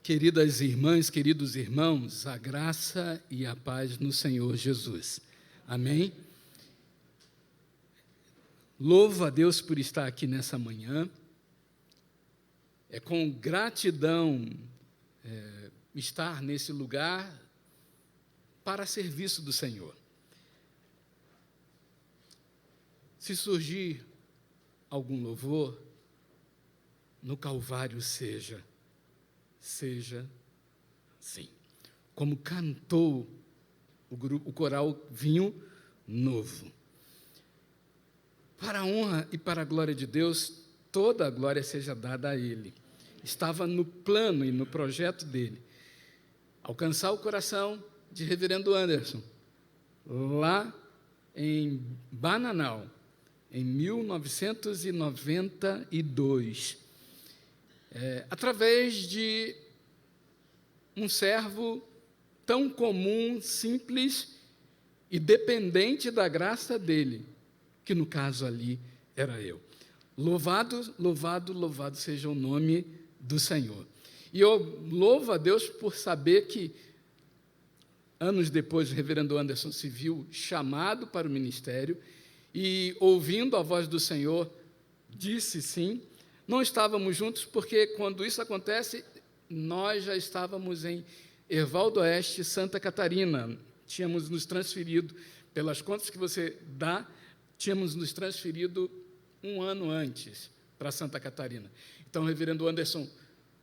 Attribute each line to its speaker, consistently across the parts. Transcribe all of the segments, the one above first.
Speaker 1: Queridas irmãs, queridos irmãos, a graça e a paz no Senhor Jesus. Amém? Louvo a Deus por estar aqui nessa manhã. É com gratidão estar nesse lugar para serviço do Senhor. Se surgir algum louvor, no Calvário seja sim. Como cantou o coral Vinho Novo. Para a honra e para a glória de Deus, toda a glória seja dada a Ele. Estava no plano e no projeto dele alcançar o coração de Reverendo Anderson, lá em Bananal, em 1992. Através de um servo tão comum, simples e dependente da graça dele, que no caso ali era eu. Louvado, louvado, louvado seja o nome do Senhor. E eu louvo a Deus por saber que, anos depois, o reverendo Anderson se viu chamado para o ministério e, ouvindo a voz do Senhor, disse sim. Não estávamos juntos porque, quando isso acontece, nós já estávamos em Herval do Oeste, Santa Catarina. Tínhamos nos transferido, pelas contas que você dá, tínhamos nos transferido um ano antes para Santa Catarina. Então, o reverendo Anderson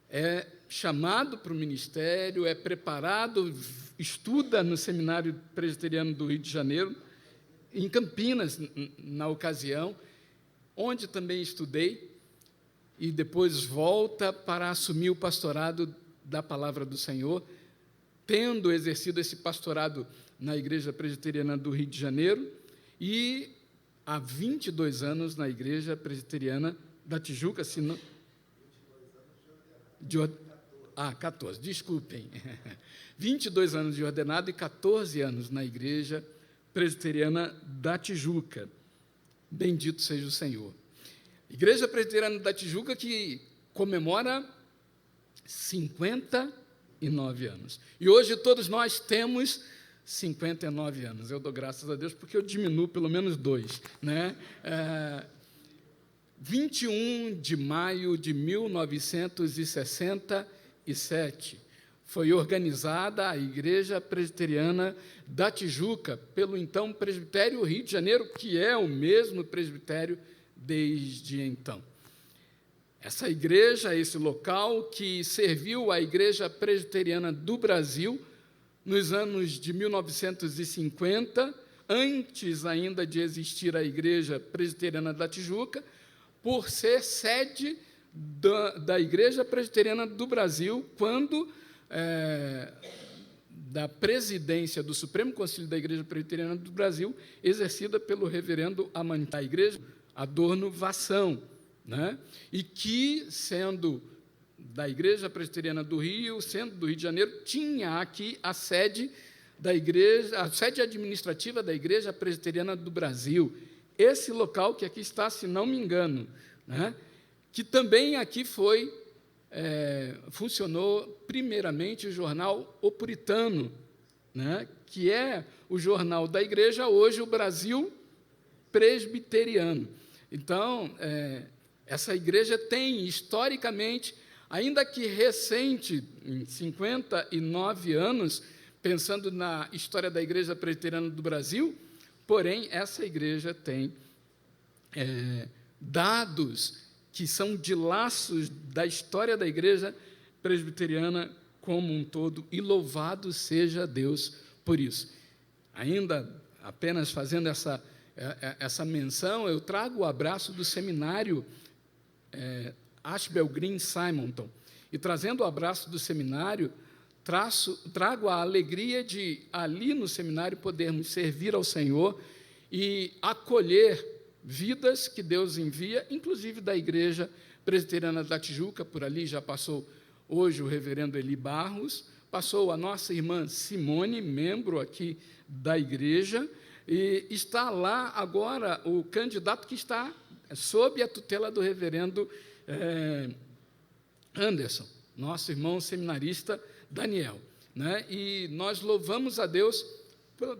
Speaker 1: é chamado para o ministério, é preparado, estuda no Seminário Presbiteriano do Rio de Janeiro, em Campinas, na ocasião, onde também estudei, e depois volta para assumir o pastorado da Palavra do Senhor, tendo exercido esse pastorado na Igreja Presbiteriana do Rio de Janeiro e há 22 anos na Igreja Presbiteriana da Tijuca, se não... 14, desculpem. 22 anos de ordenado e 14 anos na Igreja Presbiteriana da Tijuca. Bendito seja o Senhor. Igreja Presbiteriana da Tijuca, que comemora 59 anos. E hoje todos nós temos 59 anos. Eu dou graças a Deus porque eu diminuo pelo menos 2. 21 de maio de 1967 foi organizada a Igreja Presbiteriana da Tijuca pelo então Presbitério Rio de Janeiro, que é o mesmo presbitério desde então. Essa igreja, esse local que serviu a Igreja Presbiteriana do Brasil nos anos de 1950, antes ainda de existir a Igreja Presbiteriana da Tijuca, por ser sede da Igreja Presbiteriana do Brasil, quando da presidência do Supremo Conselho da Igreja Presbiteriana do Brasil, exercida pelo reverendo Amanitá, a igreja Adorno Vassão, né? E que, sendo da Igreja Presbiteriana do Rio, sendo do Rio de Janeiro, tinha aqui a sede da igreja, a sede administrativa da Igreja Presbiteriana do Brasil. Esse local que aqui está, se não me engano, né? Que também aqui funcionou primeiramente o jornal O Puritano, né? Que é o jornal da igreja, hoje o Brasil Presbiteriano. Então, essa igreja tem, historicamente, ainda que recente, em 59 anos, pensando na história da Igreja Presbiteriana do Brasil, porém, essa igreja tem dados que são de laços da história da Igreja Presbiteriana como um todo, e louvado seja Deus por isso. Ainda, apenas fazendo essa menção, eu trago o abraço do seminário Ashbel Green Simonton, e trazendo o abraço do seminário, trago a alegria de, ali no seminário, podermos servir ao Senhor e acolher vidas que Deus envia, inclusive da Igreja Presbiteriana da Tijuca. Por ali já passou hoje o reverendo Eli Barros, passou a nossa irmã Simone, membro aqui da igreja, e está lá agora o candidato que está sob a tutela do reverendo Anderson, nosso irmão seminarista Daniel, né? E nós louvamos a Deus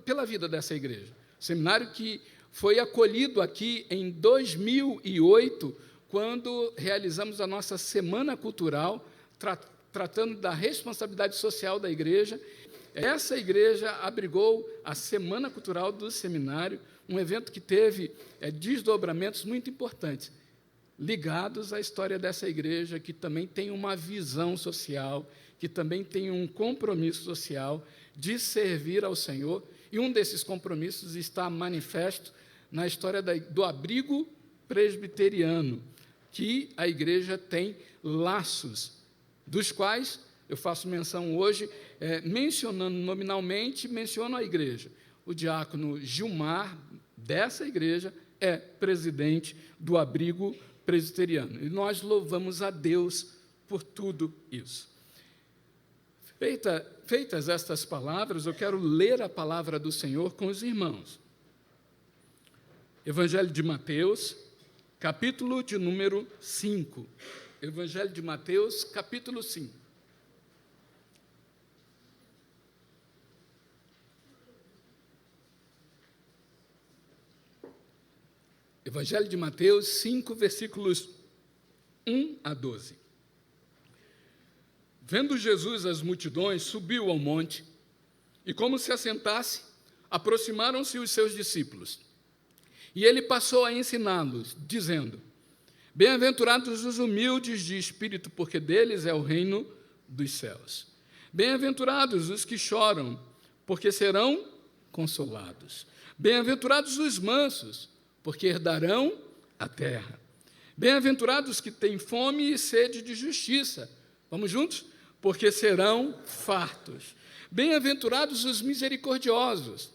Speaker 1: pela vida dessa igreja. Seminário que foi acolhido aqui em 2008, quando realizamos a nossa Semana Cultural, tratando da responsabilidade social da igreja. Essa igreja abrigou a Semana Cultural do Seminário, um evento que teve desdobramentos muito importantes, ligados à história dessa igreja, que também tem uma visão social, que também tem um compromisso social de servir ao Senhor, e um desses compromissos está manifesto na história do abrigo presbiteriano, que a igreja tem laços, dos quais eu faço menção hoje, mencionando nominalmente, menciono a igreja. O diácono Gilmar, dessa igreja, é presidente do abrigo presbiteriano. E nós louvamos a Deus por tudo isso. Feitas estas palavras, eu quero ler a palavra do Senhor com os irmãos. Evangelho de Mateus, capítulo de número 5. Evangelho de Mateus, capítulo 5. Evangelho de Mateus 5, versículos 1 a 12. Vendo Jesus as multidões, subiu ao monte, e como se assentasse, aproximaram-se os seus discípulos. E ele passou a ensiná-los, dizendo: Bem-aventurados os humildes de espírito, porque deles é o reino dos céus. Bem-aventurados os que choram, porque serão consolados. Bem-aventurados os mansos, porque herdarão a terra. Bem-aventurados que têm fome e sede de justiça. Vamos juntos? Porque serão fartos. Bem-aventurados os misericordiosos,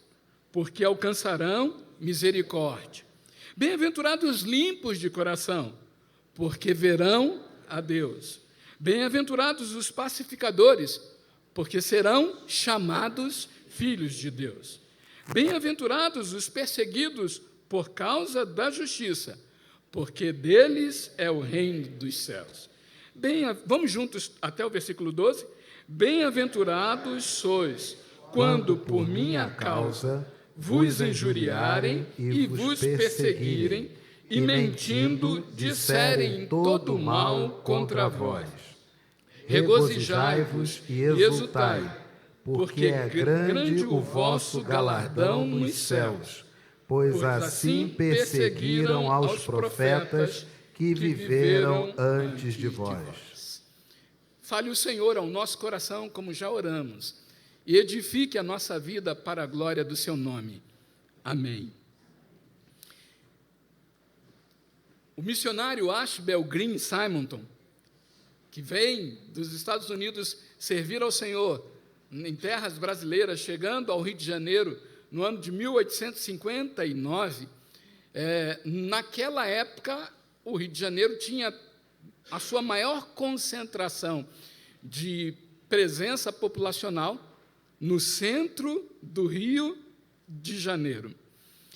Speaker 1: porque alcançarão misericórdia. Bem-aventurados os limpos de coração, porque verão a Deus. Bem-aventurados os pacificadores, porque serão chamados filhos de Deus. Bem-aventurados os perseguidos por causa da justiça, porque deles é o reino dos céus. Vamos juntos até o versículo 12? Bem-aventurados sois, quando por minha causa vos injuriarem e vos perseguirem, e mentindo disserem todo mal contra vós. Regozijai-vos e exultai, porque é grande o vosso galardão nos céus, pois assim perseguiram aos profetas que viveram antes de vós. Fale o Senhor ao nosso coração, como já oramos, e edifique a nossa vida para a glória do seu nome. Amém. O missionário Ashbel Green Simonton, que vem dos Estados Unidos servir ao Senhor em terras brasileiras, chegando ao Rio de Janeiro no ano de 1859, naquela época, o Rio de Janeiro tinha a sua maior concentração de presença populacional no centro do Rio de Janeiro.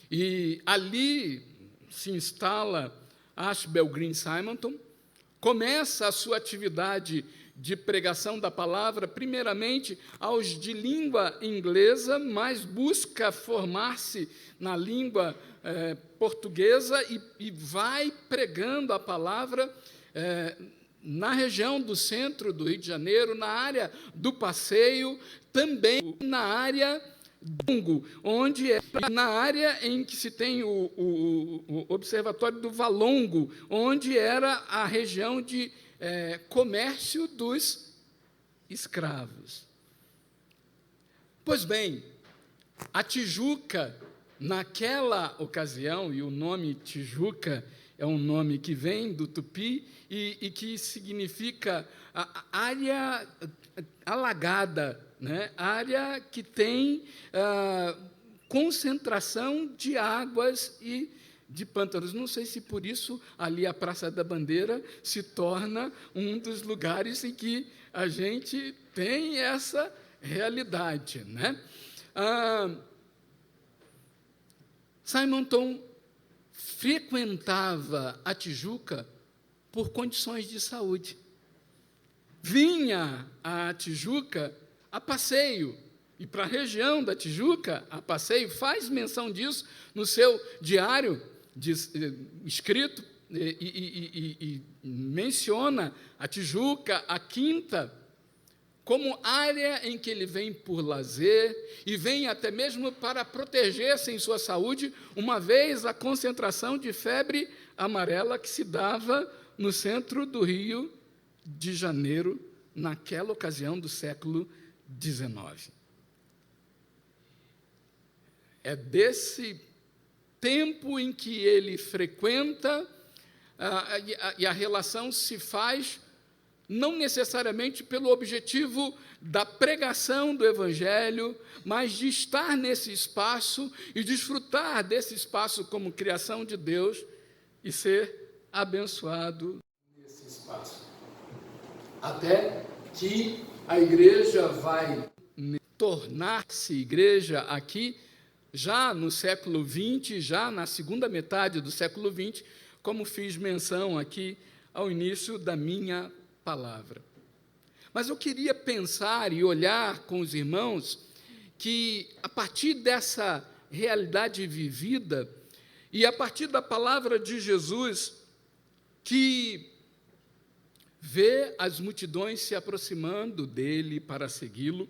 Speaker 1: E ali se instala Ashbel Green Simonton, começa a sua atividade de pregação da palavra, primeiramente aos de língua inglesa, mas busca formar-se na língua portuguesa e vai pregando a palavra na região do centro do Rio de Janeiro, na área do Passeio, também na área do onde na área em que se tem o Observatório do Valongo, onde era a região de comércio dos escravos. Pois bem, a Tijuca, naquela ocasião, e o nome Tijuca é um nome que vem do tupi e que significa a área alagada, né? Área que tem concentração de águas e de pântanos. Não sei se por isso ali a Praça da Bandeira se torna um dos lugares em que a gente tem essa realidade, né? Simonton frequentava a Tijuca por condições de saúde. vinha à Tijuca a passeio, e para a região da Tijuca, a passeio, faz menção disso no seu diário escrito, e menciona a Tijuca, a Quinta, como área em que ele vem por lazer e vem até mesmo para proteger-se em sua saúde, uma vez a concentração de febre amarela que se dava no centro do Rio de Janeiro, naquela ocasião do século XIX. É desse tempo em que ele frequenta, e a relação se faz não necessariamente pelo objetivo da pregação do Evangelho, mas de estar nesse espaço e desfrutar desse espaço como criação de Deus e ser abençoado nesse espaço. Até que a igreja vai tornar-se igreja aqui, já no século XX, já na segunda metade do século XX, como fiz menção aqui ao início da minha palavra. Mas eu queria pensar e olhar com os irmãos que, a partir dessa realidade vivida e a partir da palavra de Jesus, que vê as multidões se aproximando dele para segui-lo,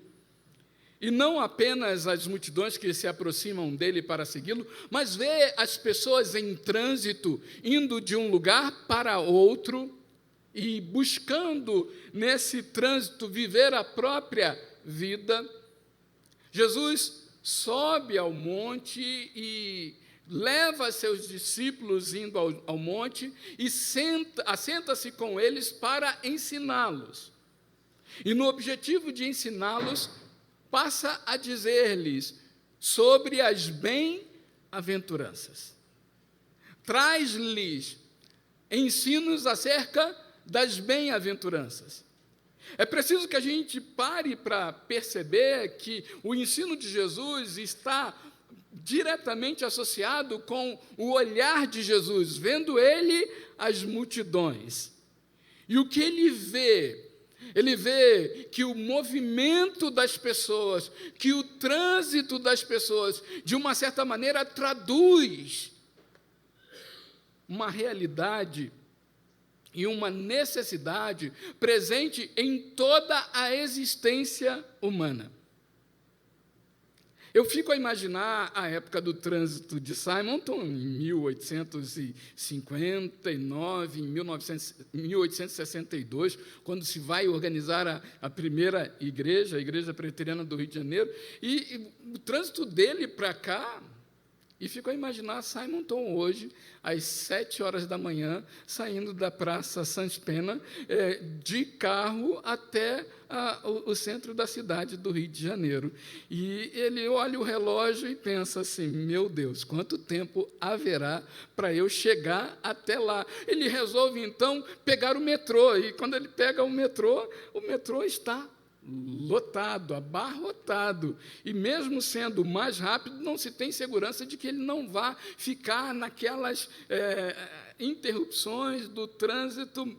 Speaker 1: e não apenas as multidões que se aproximam dele para segui-lo, mas vê as pessoas em trânsito, indo de um lugar para outro, e buscando, nesse trânsito, viver a própria vida. Jesus sobe ao monte e leva seus discípulos indo ao monte e assenta-se com eles para ensiná-los. E no objetivo de ensiná-los, passa a dizer-lhes sobre as bem-aventuranças. Traz-lhes ensinos acerca das bem-aventuranças. É preciso que a gente pare para perceber que o ensino de Jesus está diretamente associado com o olhar de Jesus, vendo ele as multidões. E o que ele vê? Ele vê que o movimento das pessoas, que o trânsito das pessoas, de uma certa maneira, traduz uma realidade e uma necessidade presente em toda a existência humana. Eu fico a imaginar a época do trânsito de Simonton, em 1859, em 1862, quando se vai organizar a primeira igreja, a Igreja Presbiteriana do Rio de Janeiro, e o trânsito dele para cá. E fico a imaginar Simonton hoje, às 7h da manhã, saindo da Praça Sans Pena, de carro até o centro da cidade do Rio de Janeiro. E ele olha o relógio e pensa assim, meu Deus, quanto tempo haverá para eu chegar até lá? Ele resolve, então, pegar o metrô, e quando ele pega o metrô está lotado, abarrotado, e mesmo sendo mais rápido, não se tem segurança de que ele não vá ficar naquelas interrupções do trânsito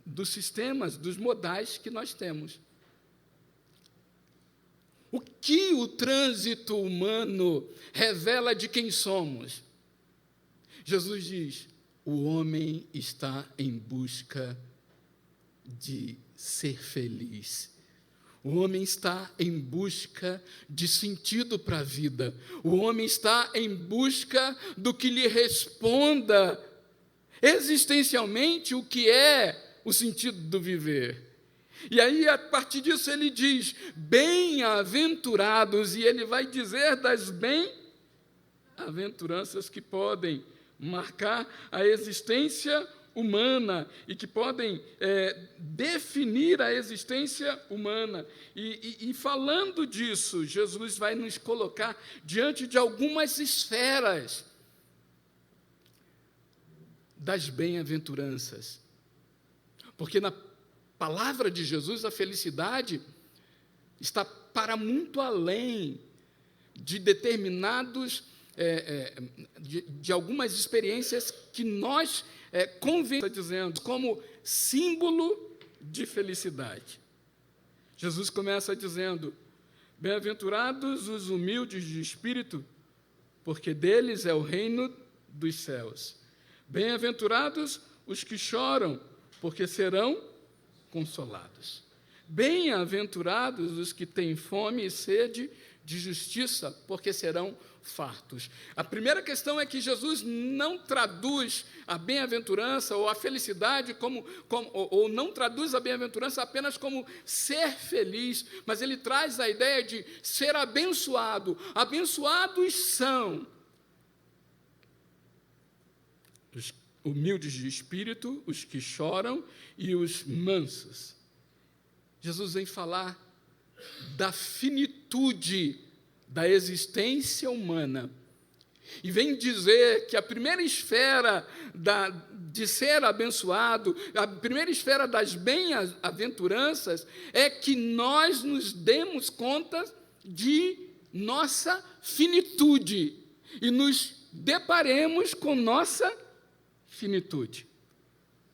Speaker 1: dos sistemas, dos modais que nós temos. O que o trânsito humano revela de quem somos? Jesus diz, o homem está em busca de ser feliz. O homem está em busca de sentido para a vida. O homem está em busca do que lhe responda existencialmente o que é o sentido do viver. E aí, a partir disso, ele diz, bem-aventurados, e ele vai dizer das bem-aventuranças que podem marcar a existência humana e que podem definir a existência humana. E falando disso, Jesus vai nos colocar diante de algumas esferas das bem-aventuranças. Porque na palavra de Jesus, a felicidade está para muito além de determinados, de algumas experiências que nós convenhamos, dizendo, como símbolo de felicidade. Jesus começa dizendo: bem-aventurados os humildes de espírito, porque deles é o reino dos céus. Bem-aventurados os que choram, porque serão consolados. Bem-aventurados os que têm fome e sede de justiça, porque serão fartos. A primeira questão é que Jesus não traduz a bem-aventurança ou a felicidade ou não traduz a bem-aventurança apenas como ser feliz, mas ele traz a ideia de ser abençoado. Abençoados são os humildes de espírito, os que choram e os mansos. Jesus vem falar da finitude da existência humana e vem dizer que a primeira esfera de ser abençoado, a primeira esfera das bem-aventuranças é que nós nos demos conta de nossa finitude e nos deparemos com nossa finitude.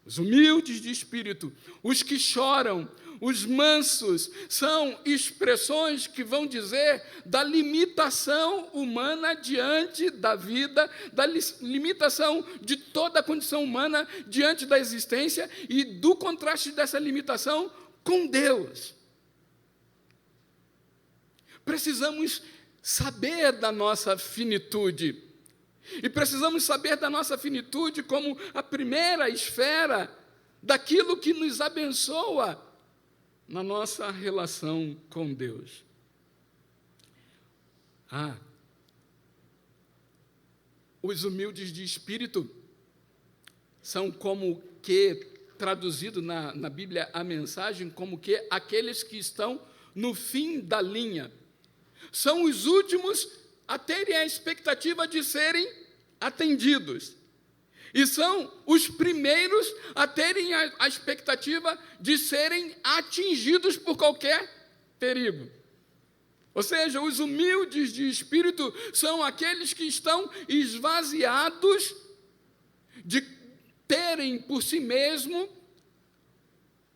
Speaker 1: Os humildes de espírito, os que choram, os mansos, são expressões que vão dizer da limitação humana diante da vida, da limitação de toda a condição humana diante da existência e do contraste dessa limitação com Deus. Precisamos saber da nossa finitude. E precisamos saber da nossa finitude como a primeira esfera daquilo que nos abençoa na nossa relação com Deus. Os humildes de espírito são como que, traduzido na Bíblia a mensagem, como que aqueles que estão no fim da linha. São os últimos a terem a expectativa de serem atendidos. E são os primeiros a terem a expectativa de serem atingidos por qualquer perigo. Ou seja, os humildes de espírito são aqueles que estão esvaziados de terem por si mesmo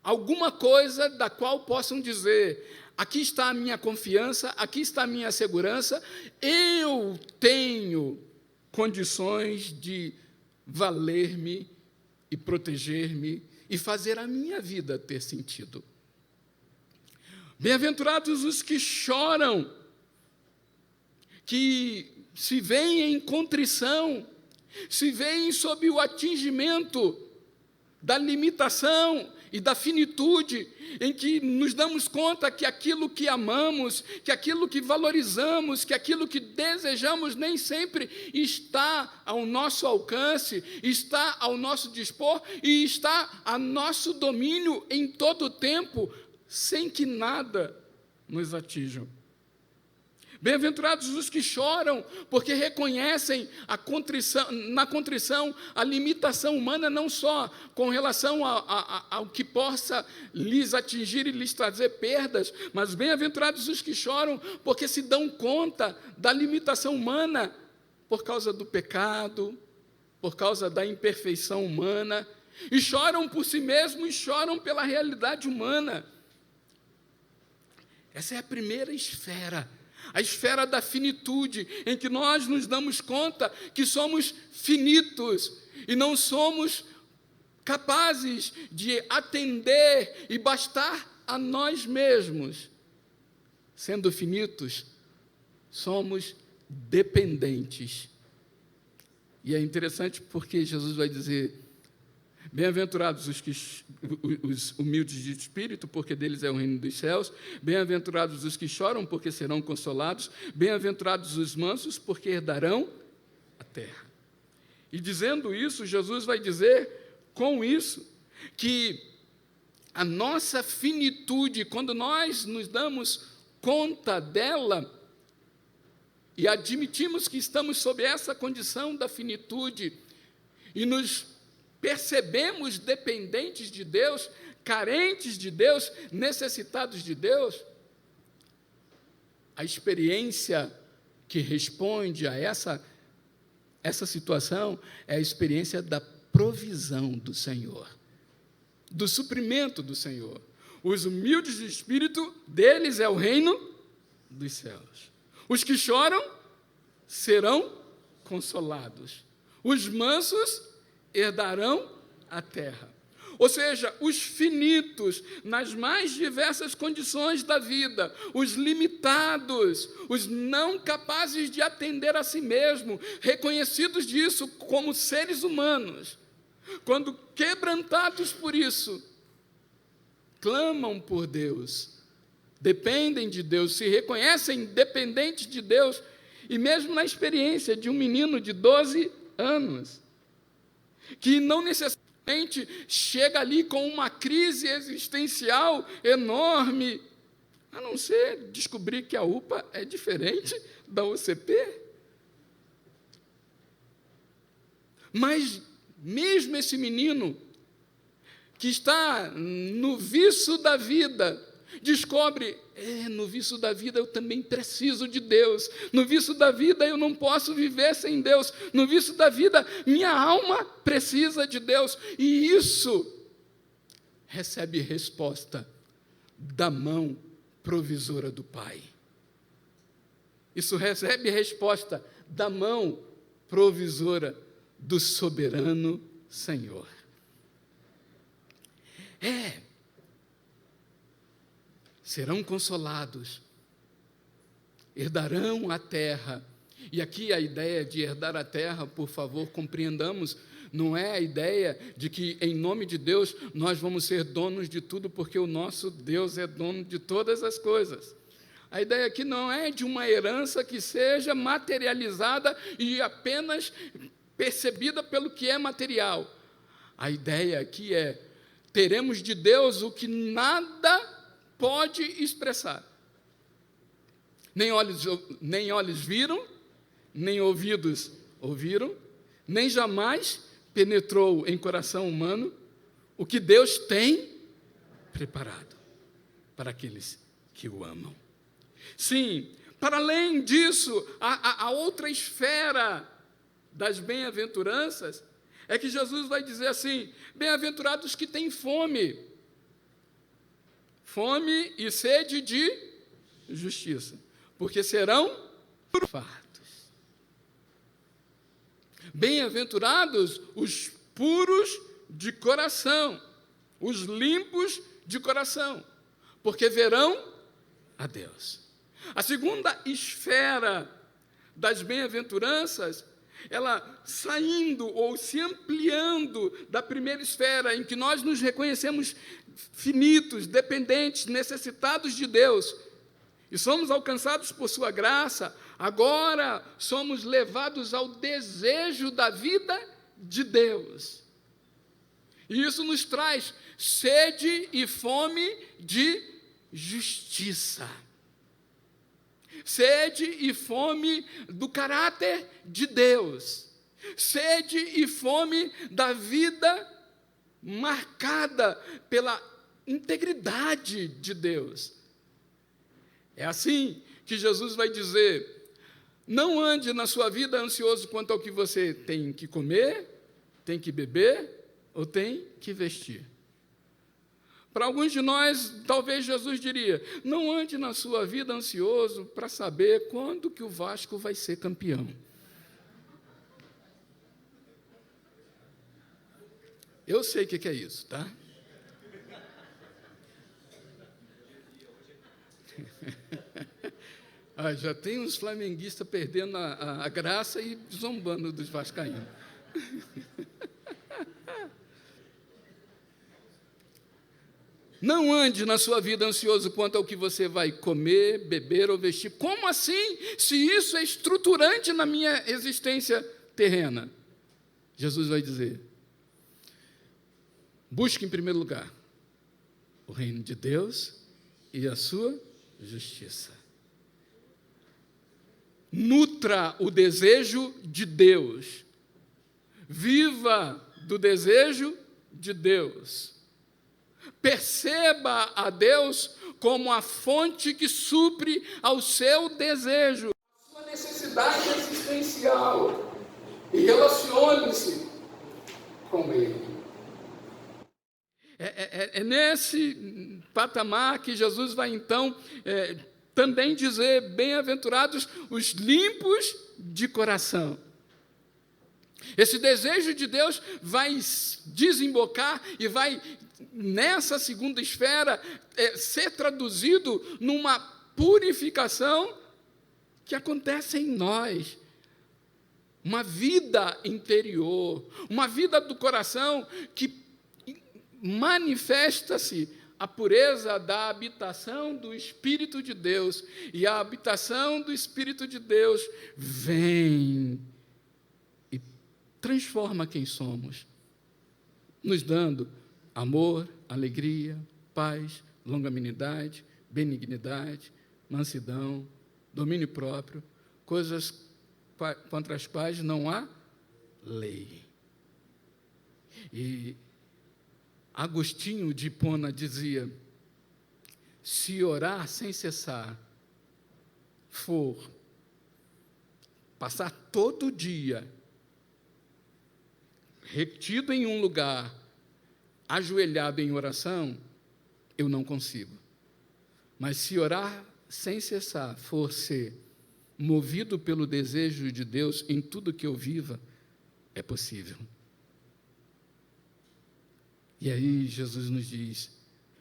Speaker 1: alguma coisa da qual possam dizer: aqui está a minha confiança, aqui está a minha segurança, eu tenho condições de valer-me e proteger-me e fazer a minha vida ter sentido. Bem-aventurados os que choram, que se veem em contrição, se veem sob o atingimento da limitação e da finitude, em que nos damos conta que aquilo que amamos, que aquilo que valorizamos, que aquilo que desejamos nem sempre está ao nosso alcance, está ao nosso dispor e está a nosso domínio em todo o tempo, sem que nada nos atinja. Bem-aventurados os que choram, porque reconhecem na contrição a limitação humana, não só com relação ao que possa lhes atingir e lhes trazer perdas, mas bem-aventurados os que choram, porque se dão conta da limitação humana por causa do pecado, por causa da imperfeição humana, e choram por si mesmos e choram pela realidade humana. Essa é a primeira esfera, a esfera da finitude, em que nós nos damos conta que somos finitos e não somos capazes de atender e bastar a nós mesmos. Sendo finitos, somos dependentes. E é interessante porque Jesus vai dizer: bem-aventurados os humildes de espírito, porque deles é o reino dos céus. Bem-aventurados os que choram, porque serão consolados. Bem-aventurados os mansos, porque herdarão a terra. E dizendo isso, Jesus vai dizer com isso que a nossa finitude, quando nós nos damos conta dela e admitimos que estamos sob essa condição da finitude e nos percebemos dependentes de Deus, carentes de Deus, necessitados de Deus, a experiência que responde a essa situação é a experiência da provisão do Senhor. do suprimento do Senhor. Os humildes de espírito, deles é o reino dos céus. Os que choram serão consolados. Os mansos herdarão a terra. Ou seja, os finitos, nas mais diversas condições da vida, os limitados, os não capazes de atender a si mesmo, reconhecidos disso como seres humanos, quando quebrantados por isso, clamam por Deus, dependem de Deus, se reconhecem dependentes de Deus, e mesmo na experiência de um menino de 12 anos, que não necessariamente chega ali com uma crise existencial enorme, a não ser descobrir que a UPA é diferente da UCP. Mas mesmo esse menino que está no vício da vida, descobre, no vício da vida eu também preciso de Deus, no vício da vida eu não posso viver sem Deus, no vício da vida minha alma precisa de Deus, e isso recebe resposta da mão provisora do Pai. Isso recebe resposta da mão provisora do soberano Senhor. Serão consolados, herdarão a terra. E aqui a ideia de herdar a terra, por favor, compreendamos, não é a ideia de que, em nome de Deus, nós vamos ser donos de tudo, porque o nosso Deus é dono de todas as coisas. A ideia aqui não é de uma herança que seja materializada e apenas percebida pelo que é material. A ideia aqui é, teremos de Deus o que nada pode expressar. Nem olhos viram, nem ouvidos ouviram, nem jamais penetrou em coração humano o que Deus tem preparado para aqueles que o amam. Sim, para além disso, a outra esfera das bem-aventuranças é que Jesus vai dizer assim: bem-aventurados que têm fome e sede de justiça, porque serão fartos. Bem-aventurados os puros de coração, os limpos de coração, porque verão a Deus. A segunda esfera das bem-aventuranças, ela saindo ou se ampliando da primeira esfera, em que nós nos reconhecemos finitos, dependentes, necessitados de Deus, e somos alcançados por sua graça, agora somos levados ao desejo da vida de Deus. E isso nos traz sede e fome de justiça. Sede e fome do caráter de Deus. Sede e fome da vida marcada pela integridade de Deus. É assim que Jesus vai dizer: não ande na sua vida ansioso quanto ao que você tem que comer, tem que beber ou tem que vestir. Para alguns de nós, talvez Jesus diria: não ande na sua vida ansioso para saber quando que o Vasco vai ser campeão. Eu sei o que é isso, tá? Já tem uns flamenguistas perdendo a graça e zombando dos vascaínos. Não ande na sua vida ansioso quanto ao que você vai comer, beber ou vestir. Como assim? Se isso é estruturante na minha existência terrena. Jesus vai dizer: busque em primeiro lugar o reino de Deus e a sua justiça. Nutra o desejo de Deus. Viva do desejo de Deus. Perceba a Deus como a fonte que supre ao seu desejo, a sua necessidade existencial, e relacione-se com Ele. É nesse patamar que Jesus vai, então, também dizer: bem-aventurados os limpos de coração. Esse desejo de Deus vai desembocar e vai, nessa segunda esfera, ser traduzido numa purificação que acontece em nós. Uma vida interior, uma vida do coração que manifesta-se a pureza da habitação do Espírito de Deus. E a habitação do Espírito de Deus vem e transforma quem somos, nos dando amor, alegria, paz, longanimidade, benignidade, mansidão, domínio próprio, coisas contra as quais não há lei. E Agostinho de Hipona dizia: se orar sem cessar for passar todo dia retido em um lugar, ajoelhado em oração, eu não consigo. Mas se orar sem cessar for ser movido pelo desejo de Deus em tudo que eu viva, é possível. E aí Jesus nos diz: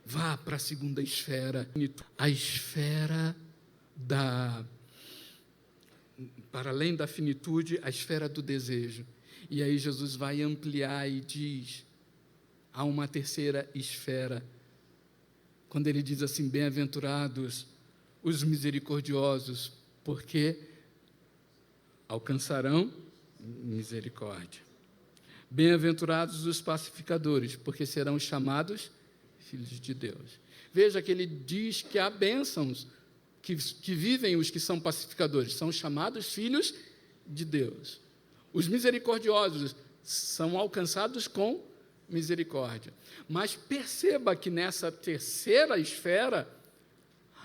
Speaker 1: vá para a segunda esfera, a esfera para além da finitude, a esfera do desejo. E aí Jesus vai ampliar e diz: há uma terceira esfera, quando ele diz assim: bem-aventurados os misericordiosos, porque alcançarão misericórdia. Bem-aventurados os pacificadores, porque serão chamados filhos de Deus. Veja que ele diz que há bênçãos que vivem os que são pacificadores, são chamados filhos de Deus. Os misericordiosos são alcançados com misericórdia. Mas perceba que nessa terceira esfera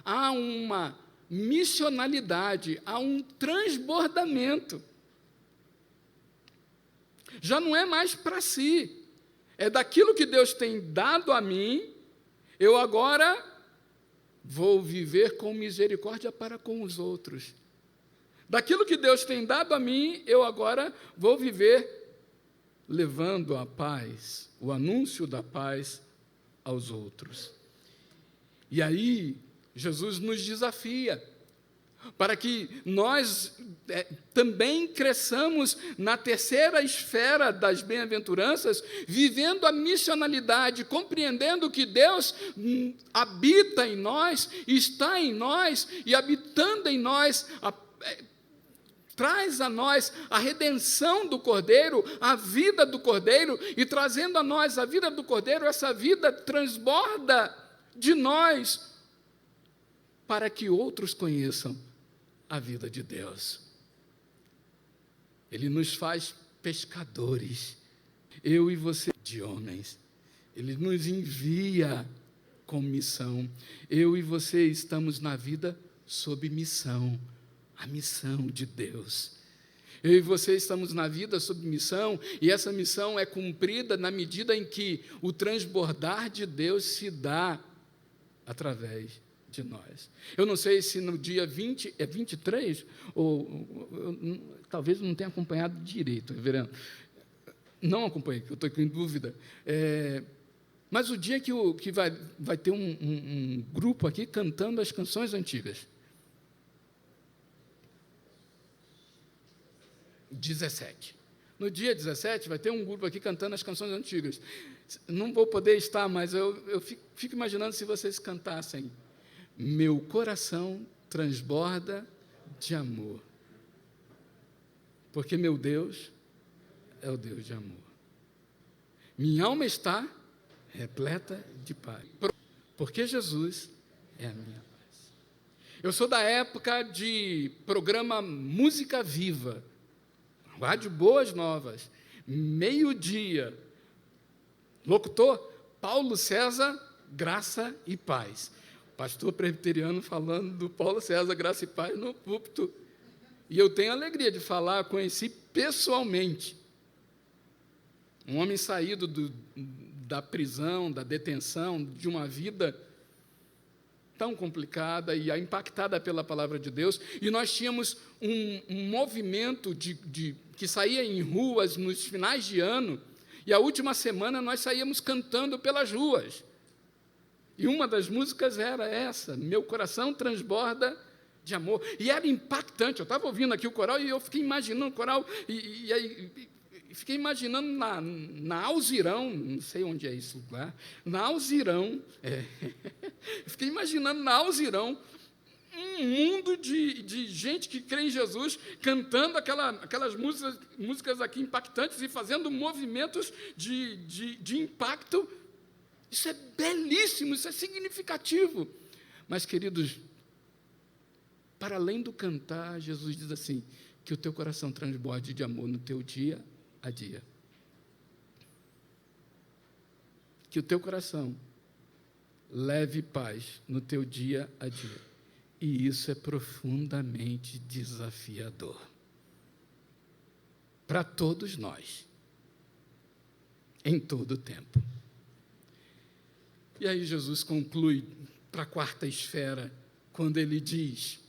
Speaker 1: há uma missionalidade, há um transbordamento. Já não é mais para si, é daquilo que Deus tem dado a mim, eu agora vou viver com misericórdia para com os outros. Daquilo que Deus tem dado a mim, eu agora vou viver levando a paz, o anúncio da paz aos outros. E aí, Jesus nos desafia para que nós também cresçamos na terceira esfera das bem-aventuranças, vivendo a missionalidade, compreendendo que Deus habita em nós, está em nós e habitando em nós, traz a nós a redenção do Cordeiro, a vida do Cordeiro, e trazendo a nós a vida do Cordeiro, essa vida transborda de nós, para que outros conheçam a vida de Deus. Ele nos faz pescadores, eu e você, de homens. Ele nos envia com missão. Eu e você estamos na vida sob missão, a missão de Deus. Eu e você estamos na vida sob missão, e essa missão é cumprida na medida em que o transbordar de Deus se dá através de nós. Eu não sei se no dia 23, talvez eu não tenha acompanhado direito, reverendo. Não acompanhei, eu estou em dúvida. Mas o dia que vai ter um grupo aqui cantando as canções antigas. 17. No dia 17, vai ter um grupo aqui cantando as canções antigas. Não vou poder estar, mas eu fico imaginando se vocês cantassem: meu coração transborda de amor, porque meu Deus é o Deus de amor. Minha alma está repleta de paz, porque Jesus é a minha paz. Eu sou da época de programa Música Viva, Rádio Boas Novas, meio-dia, locutor Paulo César, Graça e Paz. Pastor presbiteriano falando do Paulo César, Graça e Paz, no púlpito. E eu tenho a alegria de falar, conheci pessoalmente um homem saído da prisão, da detenção, de uma vida tão complicada e impactada pela palavra de Deus, e nós tínhamos um movimento que saía em ruas nos finais de ano, e a última semana nós saíamos cantando pelas ruas, e uma das músicas era essa, Meu Coração Transborda de Amor, e era impactante. Eu estava ouvindo aqui o coral e eu fiquei imaginando o coral, fiquei imaginando na Alzirão, não sei onde é isso lá, na Alzirão, fiquei imaginando na Alzirão, um mundo de gente que crê em Jesus, cantando aquelas músicas aqui impactantes e fazendo movimentos de impacto. Isso é belíssimo, isso é significativo. Mas, queridos, para além do cantar, Jesus diz assim, que o teu coração transborde de amor no teu dia a dia. Que o teu coração leve paz no teu dia a dia. E isso é profundamente desafiador. Para todos nós. Em todo o tempo. E aí Jesus conclui para a quarta esfera, quando ele diz: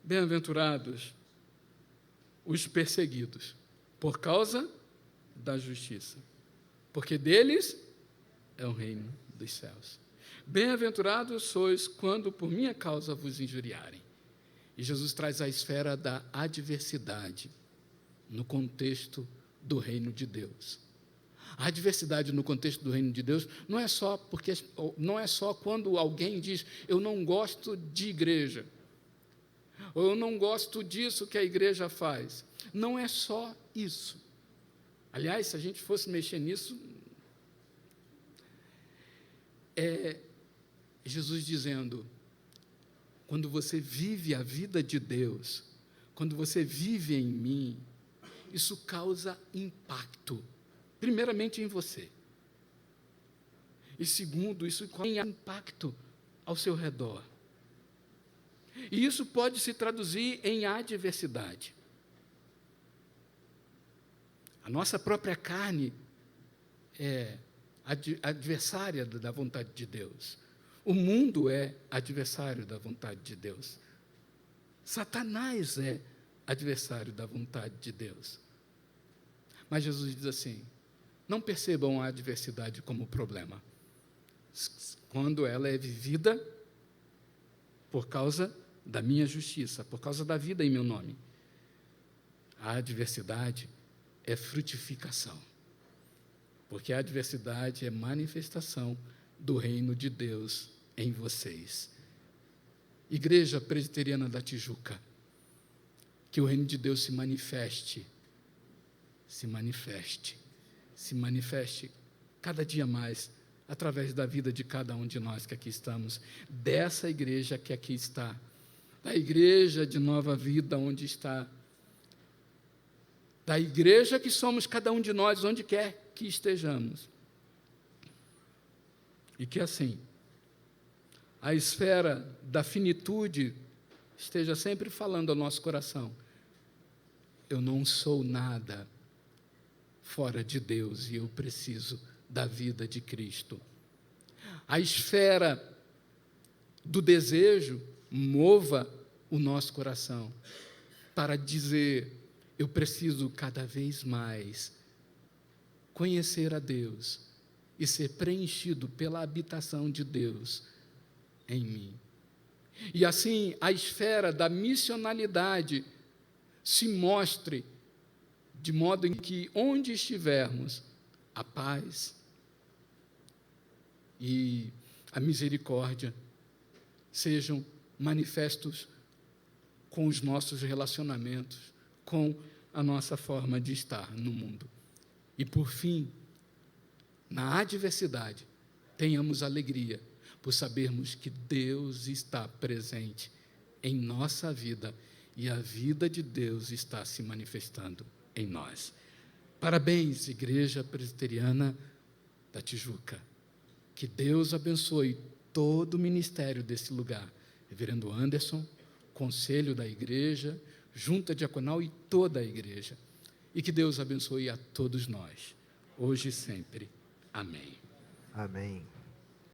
Speaker 1: bem-aventurados os perseguidos, por causa da justiça, porque deles é o reino dos céus. Bem-aventurados sois quando por minha causa vos injuriarem. E Jesus traz a esfera da adversidade no contexto do reino de Deus. A adversidade no contexto do reino de Deus não é só quando alguém diz, eu não gosto de igreja, ou eu não gosto disso que a igreja faz. Não é só isso. Aliás, se a gente fosse mexer nisso, Jesus dizendo, quando você vive a vida de Deus, quando você vive em mim, isso causa impacto, primeiramente em você, e segundo, isso causa impacto ao seu redor. E isso pode se traduzir em adversidade. A nossa própria carne é adversária da vontade de Deus. O mundo é adversário da vontade de Deus. Satanás é adversário da vontade de Deus. Mas Jesus diz assim, não percebam a adversidade como problema, quando ela é vivida por causa da minha justiça, por causa da vida em meu nome. A adversidade é frutificação, porque a adversidade é manifestação do reino de Deus em vocês. Igreja Presbiteriana da Tijuca, que o reino de Deus se manifeste cada dia mais, através da vida de cada um de nós que aqui estamos, dessa igreja que aqui está, da igreja de Nova Vida onde está, da igreja que somos cada um de nós, onde quer que estejamos. E que assim, a esfera da finitude esteja sempre falando ao nosso coração, eu não sou nada fora de Deus e eu preciso da vida de Cristo. A esfera do desejo mova o nosso coração para dizer, eu preciso cada vez mais conhecer a Deus e ser preenchido pela habitação de Deus em mim. E assim, a esfera da missionalidade se mostre de modo em que, onde estivermos, a paz e a misericórdia sejam manifestos com os nossos relacionamentos, com a nossa forma de estar no mundo. E, por fim, na adversidade, tenhamos alegria por sabermos que Deus está presente em nossa vida e a vida de Deus está se manifestando em nós. Parabéns, Igreja Presbiteriana da Tijuca. Que Deus abençoe todo o ministério desse lugar. Reverendo Anderson, conselho da igreja, junta diaconal e toda a igreja. E que Deus abençoe a todos nós. hoje e sempre. Amém.
Speaker 2: Amém.